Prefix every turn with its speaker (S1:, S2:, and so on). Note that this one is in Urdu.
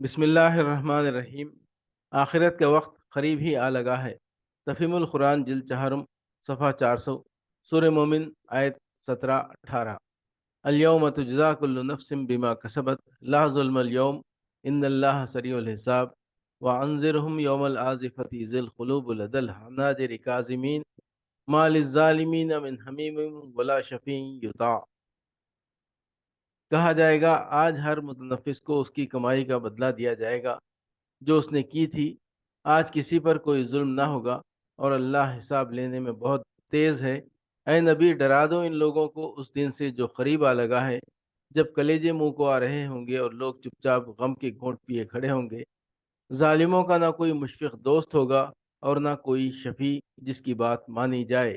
S1: بسم اللہ الرحمن الرحیم۔ آخرت کا وقت قریب ہی آ لگا ہے۔ تفہیم القرآن جلد چہارم، صفحہ 400، سورہ مومن آیت 17-18۔ الیوم تجزا کل نفس بما کسبت لا ظلم اليوم ان اللہ سریع الحساب وانذرہم یوم الآزفۃ ذی القلوب لدی الحناجر کاظمین ما للظالمین من حمیم ولا شفیع یطاع۔ کہا جائے گا آج ہر متنفس کو اس کی کمائی کا بدلہ دیا جائے گا جو اس نے کی تھی۔ آج کسی پر کوئی ظلم نہ ہوگا اور اللہ حساب لینے میں بہت تیز ہے۔ اے نبی، ڈرا دو ان لوگوں کو اس دن سے جو قریب آ لگا ہے، جب کلیجے منہ کو آ رہے ہوں گے اور لوگ چپ چاپ غم کے گھونٹ پیے کھڑے ہوں گے۔ ظالموں کا نہ کوئی مشفق دوست ہوگا اور نہ کوئی شفیع جس کی بات مانی جائے۔